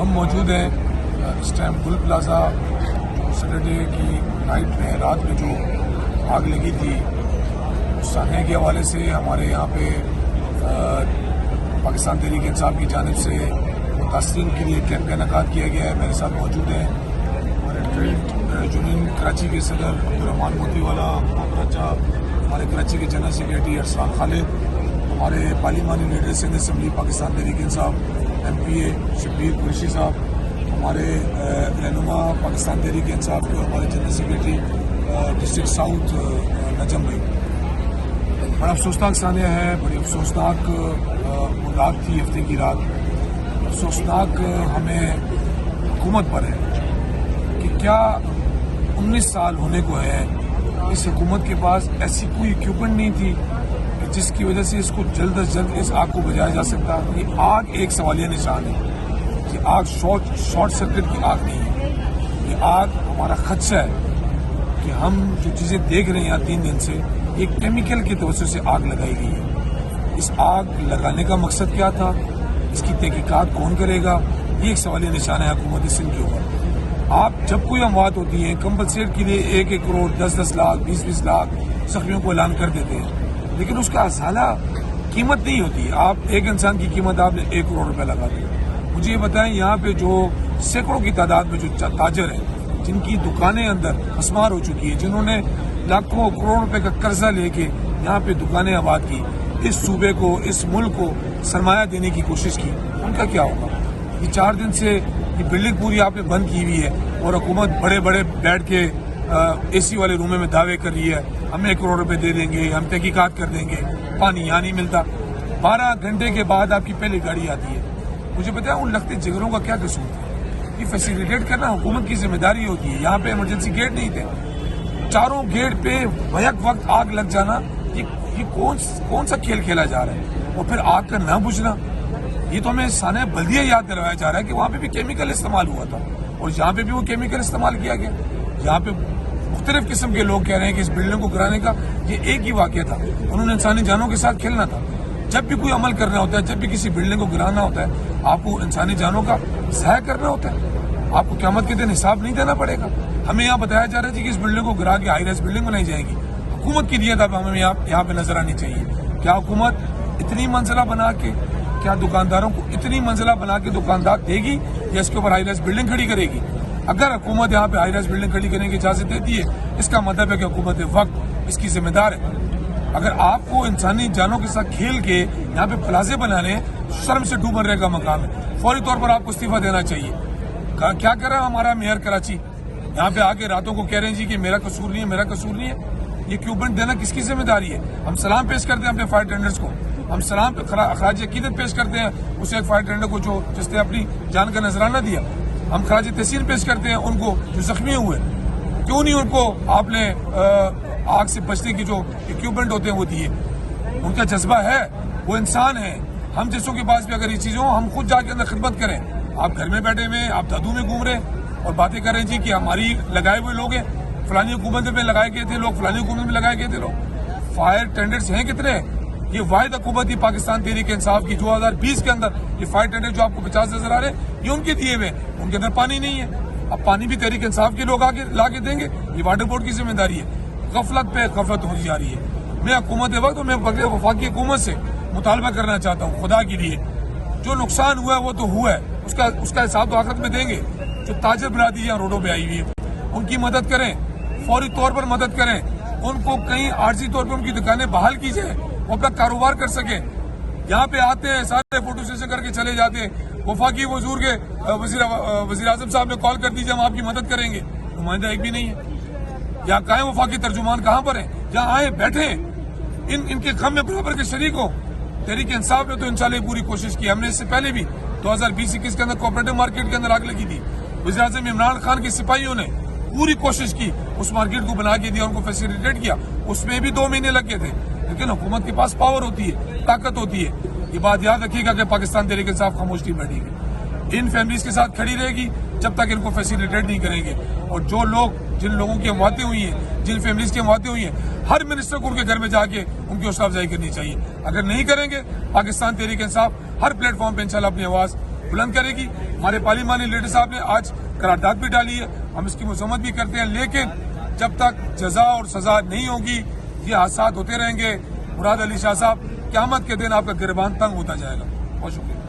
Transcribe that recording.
ہم موجود ہیں اس ٹائم گل پلازا سیٹرڈے کی نائٹ میں رات میں جو آگ لگی تھی اس سانحے کے حوالے سے ہمارے یہاں پہ پاکستان تحریک انصاف کی جانب سے متاثرین کے لیے کیمپ کا انعقاد کیا گیا ہے. میرے ساتھ موجود ہیں ہمارے ٹریڈ یونین کراچی کے صدر عبدالرحمان موتی والا, ہمارے کراچی کے جنرل سیکریٹری ارسلان خالد, ہمارے پارلیمانی leader Sindh assembly Pakistan Tehreek Insaf MPA Shabbir Qureshi صاحب, ہمارے رہنما پاکستان تحریک انصاف کے اور ہمارے جنرل سیکریٹری ڈسٹرکٹ ساؤتھ نجم بھائی. بڑا افسوسناک سانحہ ہے, بڑی افسوسناک رات تھی, ہفتے کی رات. افسوسناک ہمیں حکومت پر ہے کہ کیا 19 سال ہونے کو ہے, اس حکومت کے پاس ایسی کوئی اکوپمنٹ نہیں تھی جس کی وجہ سے اس کو جلد از جلد اس آگ کو بجھایا جا سکتا. یہ آگ ایک سوالیہ نشان ہے, یہ آگ شارٹ سرکٹ کی آگ نہیں ہے, یہ آگ ہمارا خدشہ ہے کہ ہم جو چیزیں دیکھ رہے ہیں یہاں 3 دن سے, یہ کیمیکل کی توسط سے آگ لگائی گئی ہے. اس آگ لگانے کا مقصد کیا تھا, اس کی تحقیقات کون کرے گا, یہ ایک سوالیہ نشان ہے حکومت سندھ کے اوپر. آپ جب کوئی اموات ہوتی ہیں کمپنسیٹ کے لیے 1-1 کروڑ 10-10 لاکھ 20-20 لاکھ زخمیوں کو اعلان کر دیتے ہیں, لیکن اس کا ازالہ قیمت نہیں ہوتی. آپ ایک انسان کی قیمت آپ نے 1 کروڑ روپے لگا دی. مجھے یہ بتائیں, یہاں پہ جو سینکڑوں کی تعداد میں جو تاجر ہیں جن کی دکانیں اندر مسمار ہو چکی ہے, جنہوں نے لاکھوں کروڑ روپے کا قرضہ لے کے یہاں پہ دکانیں آباد کی, اس صوبے کو اس ملک کو سرمایہ دینے کی کوشش کی, ان کا کیا ہوگا؟ یہ 4 دن سے یہ بلڈنگ پوری آپ نے بند کی ہوئی ہے اور حکومت بڑے بڑے بیٹھ کے AC والے رومے میں دعوے کر رہی ہے ہم 1 کروڑ روپے دے دیں گے, ہم تحقیقات کر دیں گے. پانی یہاں نہیں ملتا. 12 گھنٹے کے بعد آپ کی پہلی گاڑی آتی ہے. مجھے بتائیں ان لگتے جگروں کا کیا قصور تھا؟ یہ فیسیلیٹیٹ کرنا حکومت کی ذمہ داری ہوتی ہے. یہاں پہ ایمرجنسی گیٹ نہیں تھے, چاروں گیٹ پہ بیک وقت آگ لگ جانا, یہ کون سا کھیل کھیلا جا رہا ہے؟ اور پھر آگ کا نہ بجھنا, یہ تو ہمیں سانحہ بلدیہ یاد دلوایا جا رہا ہے کہ وہاں پہ بھی کیمیکل استعمال ہوا تھا اور یہاں پہ بھی وہ کیمیکل استعمال کیا گیا. یہاں پہ مختلف قسم کے لوگ کہہ رہے ہیں کہ اس بلڈنگ کو گرانے کا یہ ایک ہی واقعہ تھا, انہوں نے انسانی جانوں کے ساتھ کھیلنا تھا. جب بھی کوئی عمل کرنا ہوتا ہے, جب بھی کسی بلڈنگ کو گرانا ہوتا ہے, آپ کو انسانی جانوں کا ضائع کرنا ہوتا ہے. آپ کو قیامت کے دن حساب نہیں دینا پڑے گا. ہمیں یہاں بتایا جا رہا ہے کہ اس بلڈنگ کو گرا کے ہائی رائز بلڈنگ بنائی جائے گی. حکومت کی نیت اب ہمیں یہاں پہ نظر آنی چاہیے. کیا حکومت اتنی منزلہ بنا کے, کیا دکانداروں کو اتنی منزلہ بنا کے دکاندار دے گی یا اس کے اوپر ہائی رائز بلڈنگ کھڑی کرے گی؟ اگر حکومت یہاں پہ ہائی رائز بلڈنگ کھڑی کرنے کی اجازت دیتی ہے, اس کا مطلب ہے کہ حکومت وقت اس کی ذمہ دار ہے. اگر آپ کو انسانی جانوں کے ساتھ کھیل کے یہاں پہ پلازے بنانے, شرم سے ڈوب مرنے کا مقام ہے. فوری طور پر آپ کو استعفیٰ دینا چاہیے. کیا کر رہا ہے ہمارا میئر کراچی؟ یہاں پہ آ کے راتوں کو کہہ رہے ہیں جی کہ میرا قصور نہیں ہے, میرا قصور نہیں ہے. یہ اکوپمنٹ دینا کس کی ذمہ داری ہے؟ ہم سلام پیش کرتے ہیں اپنے فائر ٹینڈرز کو, ہم سلام خراج عقیدت پیش کرتے ہیں اسے ایک فائر ٹینڈر کو جس نے اپنی جان کا نذرانہ دیا. ہم خراج تحسین پیش کرتے ہیں ان کو جو زخمی ہوئے. کیوں نہیں ان کو آپ نے آگ سے بچنے کی جو اکوپمنٹ ہوتے ہیں وہ دیے؟ ان کا جذبہ ہے, وہ انسان ہے. ہم جیسوں کے پاس بھی اگر یہ چیزیں ہوں, ہم خود جا کے اندر خدمت کریں. آپ گھر میں بیٹھے ہوئے, آپ دادو میں گھوم رہے ہیں اور باتیں کر رہے ہیں جی کہ ہماری لگائے ہوئے لوگ ہیں, فلانی حکومت میں لگائے گئے تھے لوگ, فلانی حکومت میں لگائے گئے تھے لوگ. فائر ٹینڈرز ہیں کتنے؟ یہ واحد حکومت تھی پاکستان تحریک انصاف کی 2020 کے اندر. یہ فائر ٹینڈر جو آپ کو 50 نظر آ رہے ہیں یہ ان کے دیے ہوئے, ان کے اندر پانی نہیں ہے. اب پانی بھی تحریک انصاف کے لوگ آگے لا کے دیں گے, یہ واٹر بورڈ کی ذمہ داری ہے. غفلت پہ غفلت ہوتی جا رہی ہے. میں حکومت وقت اور میں وفاقی حکومت سے مطالبہ کرنا چاہتا ہوں, خدا کے لیے جو نقصان ہوا ہے وہ تو ہوا ہے, اس کا حساب تو آخرت میں دیں گے. جو تاجر برادری یہاں روڈوں پہ آئی ہوئی ہے ان کی مدد کریں, فوری طور پر مدد کریں. ان کو کہیں عارضی طور پر ان کی دکانیں بحال کی جائے, وہ اپنا کاروبار کر سکیں. یہاں پہ آتے ہیں سارے فوٹو سیشن کر کے چلے جاتے ہیں. وفاقی وزیر کے وزیر اعظم صاحب نے کال کر دیجیے ہم آپ کی مدد کریں گے. نمائندہ ایک بھی نہیں ہے. یہاں کہیں وفاقی ترجمان کہاں پر ہیں؟ جہاں آئے بیٹھے ان کے غم میں برابر کے شریک ہو. تحریک انصاف نے تو انشاءاللہ پوری کوشش کی. ہم نے اس سے پہلے بھی 2020-21 کے اندر کوآپریٹو مارکیٹ کے اندر آگ لگی تھی. وزیر اعظم عمران خان کے سپاہیوں نے پوری کوشش کی, اس مارکیٹ کو بنا کے دیا, ان کو فیسیلیٹیٹ کیا. اس میں بھی 2 مہینے لگ گئے تھے. لیکن حکومت کے پاس پاور ہوتی ہے, طاقت ہوتی ہے. یہ بات یاد رکھیے گا کہ پاکستان تحریک انصاف خاموش نہیں بیٹھے گی, ان فیملیز کے ساتھ کھڑی رہے گی جب تک ان کو فیسیلیٹیٹ نہیں کریں گے. اور جو لوگ جن لوگوں کی امواتیں ہوئی ہیں, جن فیملیز کی امواتیں ہوئی ہیں, ہر منسٹر کو ان کے گھر میں جا کے ان کی حوصلہ افزائی کرنی چاہیے. اگر نہیں کریں گے, پاکستان تحریک انصاف ہر پلیٹ فارم پہ انشاءاللہ اپنی آواز بلند کرے گی. ہمارے پارلیمانی لیڈر صاحب نے آج قرارداد بھی ڈالی ہے, ہم اس کی مذمت بھی کرتے ہیں, لیکن جب تک جزا اور سزا نہیں ہوگی یہ حادثات ہوتے رہیں گے. مراد علی شاہ صاحب, قیامت کے دن آپ کا گریبان تنگ ہوتا جائے گا. بہت شکریہ.